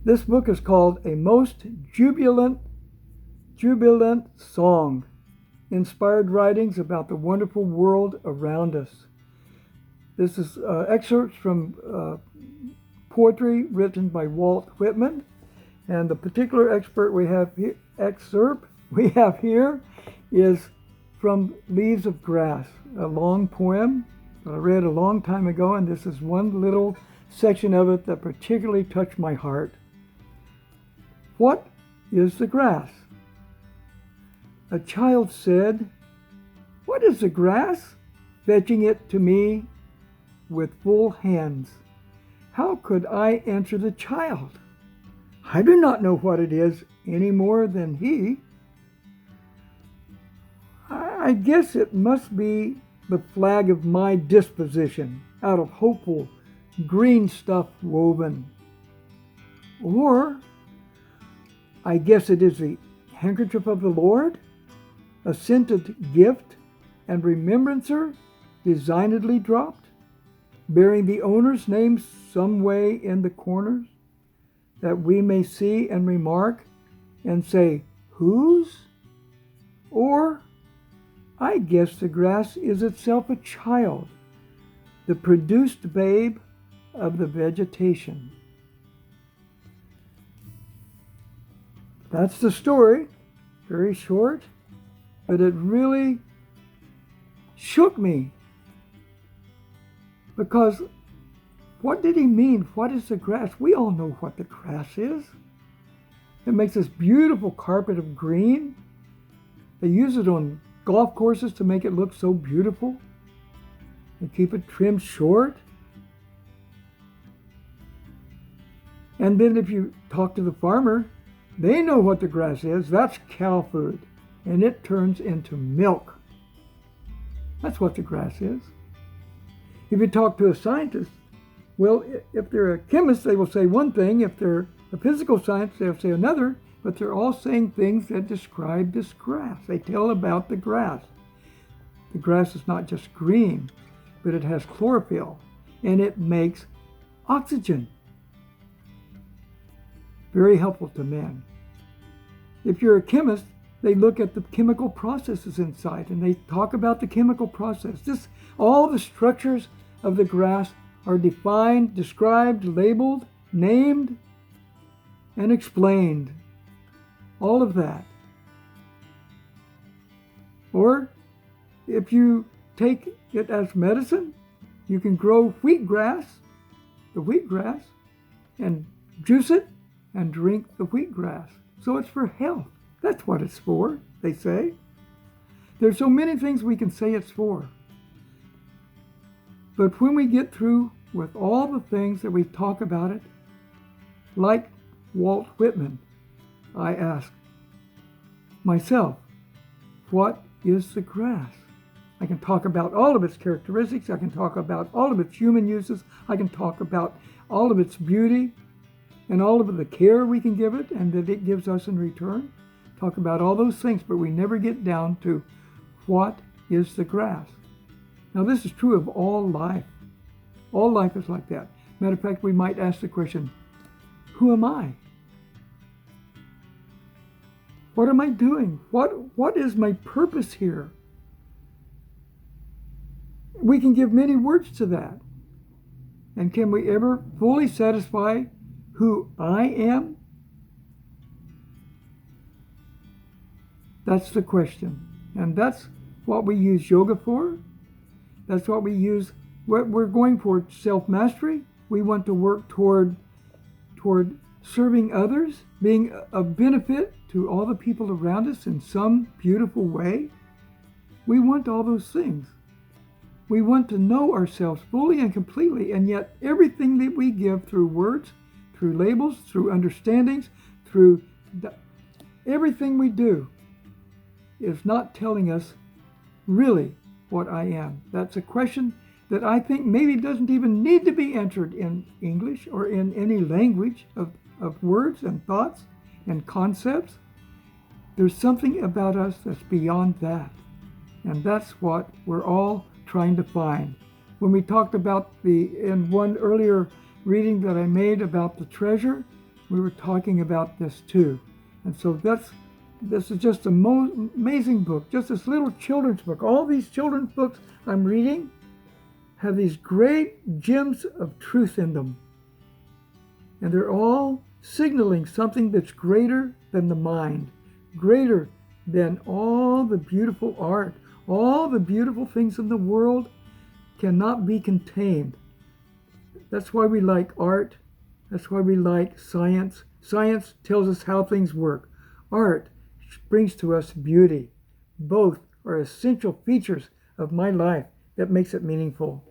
This book is called A Most Jubilant Song, Inspired Writings About the Wonderful World Around Us. This is excerpts from poetry written by Walt Whitman, and the particular excerpt we have here is from Leaves of Grass, a long poem that I read a long time ago, and this is one little section of it that particularly touched my heart. What is the grass? A child said, "What is the grass?" fetching it to me with full hands. How could I answer the child? I do not know what it is any more than he. I guess it must be the flag of my disposition, out of hopeful green stuff woven. Or I guess it is the handkerchief of the Lord, a scented gift and remembrancer designedly dropped, bearing the owner's name some way in the corners, that we may see and remark and say, whose? Or I guess the grass is itself a child, the produced babe of the vegetation. That's the story, very short, but it really shook me. Because what did he mean? What is the grass? We all know what the grass is. It makes this beautiful carpet of green. They use it on golf courses to make it look so beautiful. They keep it trimmed short. And then if you talk to the farmer, they know what the grass is. That's cow food. And it turns into milk. That's what the grass is. If you talk to a scientist, well, if they're a chemist, they will say one thing. If they're a physical science, they'll say another. But they're all saying things that describe this grass. They tell about the grass. The grass is not just green, but it has chlorophyll, and it makes oxygen. Very helpful to men. If you're a chemist, they look at the chemical processes inside, and they talk about the chemical process. All the structures of the grass are defined, described, labeled, named, and explained. All of that. Or if you take it as medicine, you can grow wheatgrass, and juice it and drink the wheatgrass. So it's for health. That's what it's for, they say. There's so many things we can say it's for. But when we get through with all the things that we talk about it, like Walt Whitman, I ask myself, what is the grass? I can talk about all of its characteristics. I can talk about all of its human uses. I can talk about all of its beauty and all of the care we can give it and that it gives us in return. Talk about all those things, but we never get down to what is the grass. Now, this is true of all life. All life is like that. Matter of fact, we might ask the question, who am I? What am I doing? What is my purpose here? We can give many words to that. And can we ever fully satisfy who I am? That's the question. And that's what we use yoga for. That's what we use. We're going for self-mastery. We want to work toward serving others, being of benefit to all the people around us in some beautiful way. We want all those things. We want to know ourselves fully and completely, and yet everything that we give through words, through labels, through understandings, through everything we do is not telling us really what I am. That's a question that I think maybe doesn't even need to be answered in English or in any language of words and thoughts and concepts. There's something about us that's beyond that. And that's what we're all trying to find. When we talked about in one earlier reading that I made about the treasure, we were talking about this too. And so this is just a amazing book, just this little children's book. All these children's books I'm reading have these great gems of truth in them. And they're all signaling something that's greater than the mind, greater than all the beautiful art. All the beautiful things in the world cannot be contained. That's why we like art. That's why we like science. Science tells us how things work. Art brings to us beauty. Both are essential features of my life that makes it meaningful.